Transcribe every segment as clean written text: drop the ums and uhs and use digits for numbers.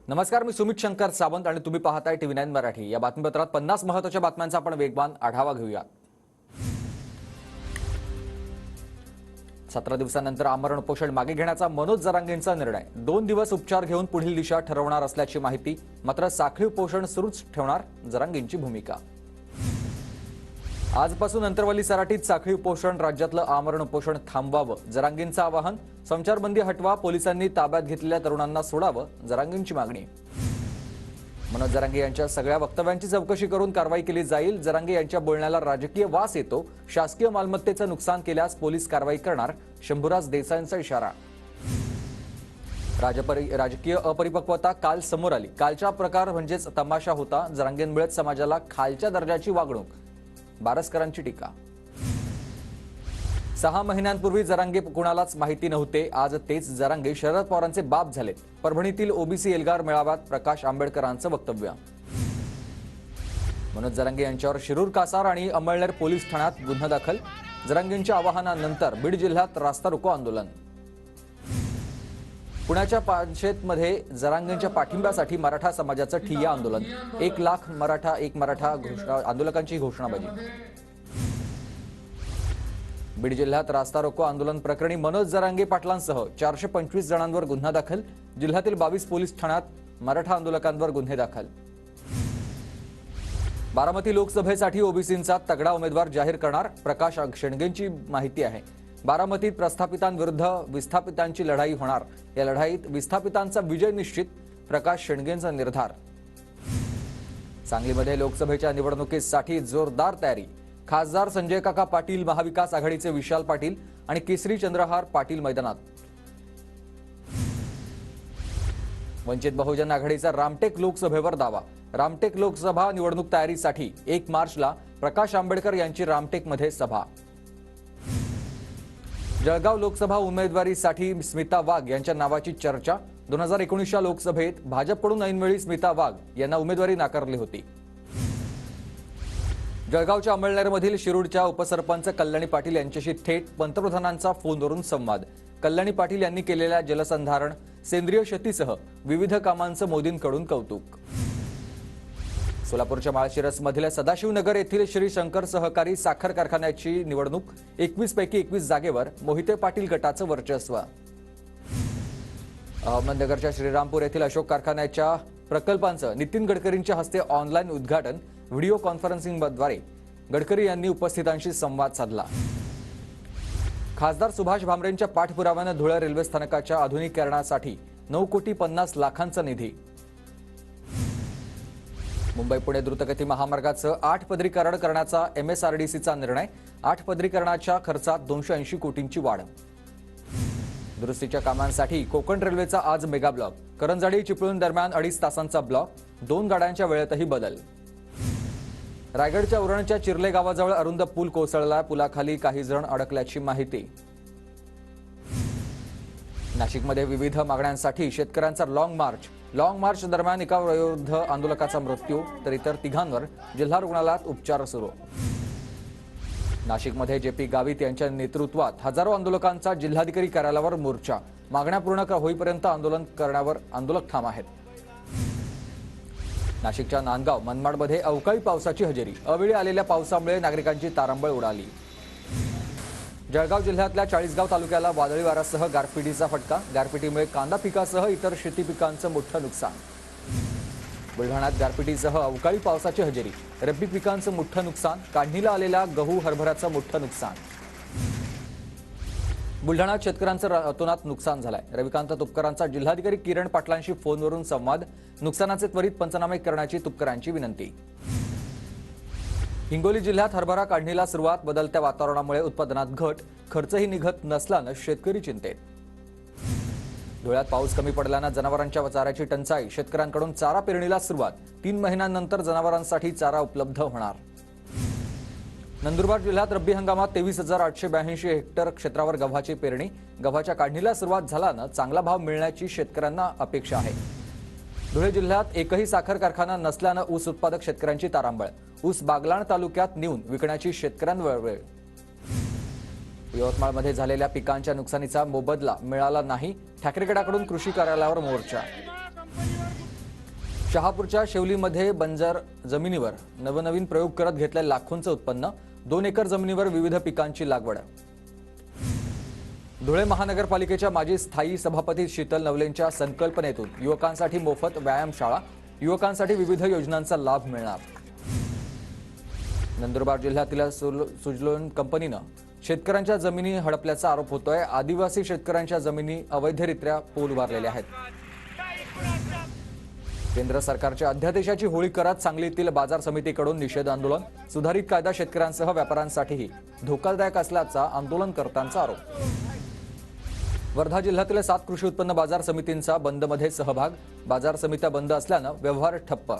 नमस्कार, मी सुमित शंकर सावंत आणि तुम्ही पाहताय TV9 मराठी। या बातमीपत्रात 50 महत्त्वाच्या बातम्यांचा आपण वेगवान आढावा घेऊया। 17 दिवसांनंतर आमरण उपोषण मागे घेण्याचा मनोज जरांगेंचा निर्णय। 2 दिवस उपचार घेऊन पुढील दिशा ठरवणार असल्याची माहिती। मात्र साखळी उपोषण सुरूच ठेवणार जरांगेंची भूमिका। आजपासून अंतरवली सराटीत साखळी उपोषण, राज्यातलं आमरण उपोषण थांबवावं जरांगेंचं आवाहन। संचारबंदी हटवा, पोलिसांनी ताब्यात घेतलेल्या तरुणांना सोडावं जरांगेंची मागणी। मनोज जरांगे यांच्या सगळ्या वक्तव्यांची चौकशी करून कारवाई केली जाईल। जरांगे यांच्या बोलण्याला राजकीय वास येतो, शासकीय मालमत्तेचं नुकसान केल्यास पोलीस कारवाई करणार, शंभूराज देसाईंचा इशारा। राजकीय अपरिपक्वता काल समोर आली। कालचा प्रकार म्हणजेच तमाशा होता। जरांगेंमुळे समाजाला खालच्या दर्जाची वागणूक, बारसकरांची टीका। 6 महिन्यांपूर्वी जरांगे कुणालाच माहिती नव्हते। आज तेच जरांगे शरद पवारांचे बाप झाले। परभणीतील ओबीसी एल्गार मेळाव्यात प्रकाश आंबेडकरांचं वक्तव्य। मनोज जरांगे यांच्यावर शिरूर, कासार आणि अंमळनेर पोलीस ठाण्यात गुन्हा दाखल। जरांगेंच्या आवाहनानंतर बीड जिल्ह्यात रास्ता रोको आंदोलन। पुण्याच्या पानशेतमध्ये जरांगेंच्या पाठिंब्यासाठी मराठा समाजाचं ठिय्या आंदोलन। 1 लाख मराठा एक मराठा आंदोलकांची घोषणाबाजी। बीड जिल्ह्यात रास्ता रोको आंदोलन प्रकरणी मनोज जरांगे पाटलांसह 425 जणांवर गुन्हा दाखल। जिल्ह्यातील 22 पोलीस ठाण्यात मराठा आंदोलकांवर गुन्हे दाखल। बारामती लोकसभेसाठी ओबीसींचा तगडा उमेदवार जाहीर करणार, प्रकाश शेंडगेंची माहिती आहे। बारामतीत प्रस्थापितांविरुद्ध विस्थापितांची लढाई होणार। या लढाईत विस्थापितांचा विजय निश्चित, प्रकाश शेंडगेंचा निर्धार। सांगलीमध्ये लोकसभेच्या निवडणुकीसाठी जोरदार तयारी। खासदार संजय काका पाटील, महाविकास आघाडीचे विशाल पाटील आणि केसरी चंद्रहार पाटील मैदानात। वंचित बहुजन आघाडीचा रामटेक लोकसभेवर दावा। रामटेक लोकसभा निवडणूक तयारीसाठी 1 मार्चला प्रकाश आंबेडकर यांची रामटेकमध्ये सभा। जळगाव लोकसभा उमेदवारीसाठी स्मिता वाघ यांच्या नावाची चर्चा। 2019च्या लोकसभेत भाजपकडून ऐनवेळी स्मिता वाघ यांना उमेदवारी नाकारली होती। जळगावच्या अंमळनेरमधील शिरूरच्या उपसरपंच कल्याणी पाटील यांच्याशी थेट पंतप्रधानांचा फोनवरून संवाद। कल्याणी पाटील यांनी केलेल्या जलसंधारण, सेंद्रिय शेतीसह विविध कामांचं मोदींकडून कौतुक। सोलापूरच्या माळशिरसमधील सदाशिवनगर येथील श्री शंकर सहकारी साखर कारखान्याची निवडणूक। 21 पैकी 21 जागेवर मोहिते पाटील गटाचं वर्चस्व। अहमदनगरच्या श्रीरामपूर येथील अशोक कारखान्याच्या प्रकल्पांचं नितीन गडकरींच्या हस्ते ऑनलाईन उद्घाटन। व्हिडिओ कॉन्फरन्सिंगद्वारे गडकरी यांनी उपस्थितांशी संवाद साधला। खासदार सुभाष भामरेंच्या पाठपुराव्यानं धुळे रेल्वे स्थानकाच्या आधुनिकीकरणासाठी 9,50,00,000चा निधी। मुंबई पुणे द्रुतगती महामार्गाचं 8 पदरीकरण करण्याचा MSRDCचा निर्णय। 8 पदरीकरणाच्या खर्चात 280 कोटींची वाढ। दुरुस्तीच्या कामांसाठी कोकण रेल्वेचा आज मेगा ब्लॉक। करंजाडी चिपळूण दरम्यान 2.5 तासांचा ब्लॉक। 2 गाड्यांच्या वेळेतही बदल। रायगडच्या उरणच्या चिर्ले गावाजवळ अरुंद पूल कोसळला। पुलाखाली काही जण अडकल्याची माहिती। नाशिकमध्ये विविध मागण्यांसाठी शेतकऱ्यांचा लॉंग मार्च दरम्यान एका वयोवृद्ध आंदोलकाचा मृत्यू, तर इतर 3घांवर जिल्हा रुग्णालयात उपचार सुरू। नाशिकमध्ये JP गावित यांच्या नेतृत्वात हजारो आंदोलकांचा जिल्हाधिकारी कार्यालयावर मोर्चा। मागण्या पूर्ण होईपर्यंत आंदोलन करण्यावर आंदोलक ठाम आहेत। नाशिकच्या नांदगाव मनमाडमध्ये अवकाळी पावसाची हजेरी। अवेळी आलेल्या पावसामुळे नागरिकांची तारांबळ उडाली। जळगाव जिल्ह्यातल्या चाळीसगाव तालुक्याला वादळी वाऱ्यासह गारपिटीचा फटका। गारपिटीमुळे कांदा पिकासह इतर शेती पिकांचं मोठं नुकसान। बुलढाण्यात गारपिटीसह अवकाळी पावसाची हजेरी। रब्बी पिकांचं मोठं नुकसान। काढणीला आलेल्या गहू, हरभऱ्याचं मोठं नुकसान। बुलढाण्यात शेतकऱ्यांचं अतोनात नुकसान झालंय। रविकांत तुपकरांचा जिल्हाधिकारी किरण पाटलांशी फोनवरून संवाद। नुकसानाचे त्वरित पंचनामे करण्याची तुपकरांची विनंती। हिंगोली जिल्ह्यात हरभरा काढणीला सुरुवात। बदलत्या वातावरणामुळे उत्पादनात घट, खर्चही निघत नसल्यानं शेतकरी चिंतेत। धुळ्यात पाऊस कमी पडल्यानं जनावरांच्या चाऱ्याची टंचाई। शेतकऱ्यांकडून चारा पेरणीला सुरुवात। 3 महिन्यांनंतर जनावरांसाठी चारा उपलब्ध होणार। नंदुरबार जिल्ह्यात रब्बी हंगामात 23,882 हेक्टर क्षेत्रावर गव्हाची पेरणी। गव्हाच्या काढणीला सुरुवात झाल्यानं चांगला भाव मिळण्याची शेतकऱ्यांना अपेक्षा आहे। धुळे जिल्ह्यात एकही साखर कारखाना नसल्यानं ऊस उत्पादक शेतकऱ्यांची तारांबळ। ऊस बागलाण तालुक्यात नेऊन विकण्याची शेतकऱ्यांवर वेळ। यवतमाळमध्ये झालेल्या पिकांच्या नुकसानीचा मोबदला मिळाला नाही। ठाकरेगडाकडून कृषी कार्यालयावर मोर्चा। शहापूरच्या शेवलीमध्ये बंजर जमिनीवर नवनवीन प्रयोग करत घेतलेल्या लाखोंचं उत्पन्न, 2 एकर जमिनीवर विविध पिकांची लागवड. धुळे महानगरपालिकेच्या माजी स्थायी सभापती शीतल नवलेंच्या संकल्पनेतून युवकांसाठी मोफत व्यायामशाळा, युवकांसाठी विविध योजनांचा लाभ मिळणार. नंदुरबार जिल्ह्यातील सुजलोन कंपनीनं शेतकऱ्यांच्या जमिनी हडपल्याचा आरोप होतोय. आदिवासी शेतकऱ्यांच्या जमिनी अवैधरित्या पोल उभारलेल्या आहेत. केंद्र सरकारच्या अध्यादेशाची होळी करत सांगलीतील बाजार समितीकडून निषेध आंदोलन. सुधारित कायदा शेतकऱ्यांसह व्यापाऱ्यांसाठीही धोकादायक असल्याचा आंदोलनकर्त्यांचा आरोप. वर्धा जिल्ह्यातील 7 कृषी उत्पन्न बाजार समितींचा बंदमध्ये सहभाग. बाजार समित्या बंद असल्यानं व्यवहार ठप्प.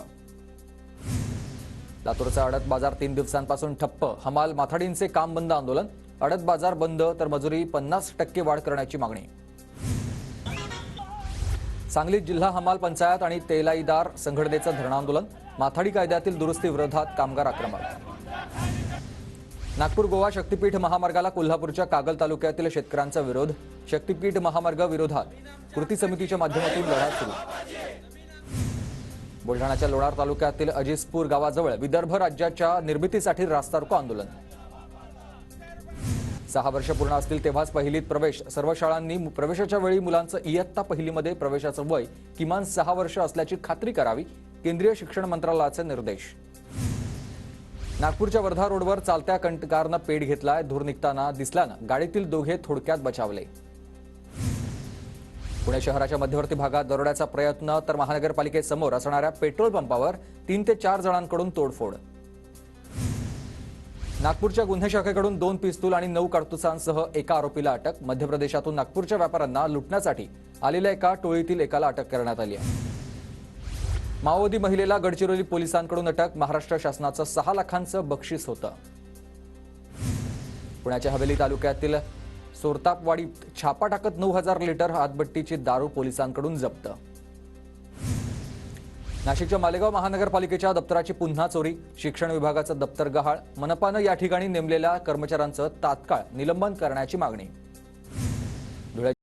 लातूरचा अडत बाजार 3 दिवसांपासून ठप्प. हमाल माथाडींचे काम बंद आंदोलन. अडत बाजार बंद तर मजुरी 50% वाढ करण्याची मागणी. सांगलीत जिल्हा हमाल पंचायत आणि तेलाईदार संघटनेचं धरणं आंदोलन. माथाडी कायद्यातील दुरुस्ती विरोधात कामगार आक्रमक. नागपूर गोवा शक्तीपीठ महामार्गाला कोल्हापूरच्या कागल तालुक्यातील शेतकऱ्यांचा विरोध. शक्तीपीठ महामार्ग विरोधात कृती समितीच्या माध्यमातून लढा सुरू. बुलढाण्याच्या लोणार तालुक्यातील अजिसपूर गावाजवळ विदर्भ राज्याच्या निर्मितीसाठी रास्ता रोको आंदोलन. 6 वर्ष पूर्ण असतील तेव्हाच पहिलीत प्रवेश. सर्व शाळांनी प्रवेशाच्या वेळी मुलांचं इयत्ता पहिलीमध्ये प्रवेशाचं वय किमान 6 वर्ष असल्याची खात्री करावी. केंद्रीय शिक्षण मंत्रालयाचे निर्देश. नागपूरच्या वर्धा रोडवर चालत्या कंटकारनं पेट घेतलाय. धूर निघताना दिसल्यानं गाडीतील दोघे थोडक्यात बचावले. पुणे शहराच्या मध्यवर्ती भागात दरोड्याचा प्रयत्न तर महानगरपालिकेसमोर असणाऱ्या पेट्रोल पंपावर 3 ते 4 जणांकडून तोडफोड. नागपूरच्या गुन्हे शाखेकडून 2 पिस्तूल आणि 9 काडतुसांसह एका आरोपीला अटक. मध्य प्रदेशातून नागपूरच्या व्यापाऱ्यांना लुटण्यासाठी आलेल्या एका टोळीतील एकाला अटक करण्यात आली आहे. माओवादी महिलेला गडचिरोली पोलिसांकडून अटक. महाराष्ट्र शासनाचं 6 लाखांचं बक्षीस होतं. पुण्याच्या हवेली तालुक्यातील सोरतापवाडीत छापा टाकत 9,000 लिटर हातभट्टीची दारू पोलिसांकडून जप्त. नाशिकच्या मालेगाव महानगरपालिकेच्या दप्तराची पुन्हा चोरी. शिक्षण विभागाचं दप्तर गहाळ. मनपानं या ठिकाणी नेमलेल्या कर्मचाऱ्यांचं तात्काळ निलंबन करण्याची मागणी.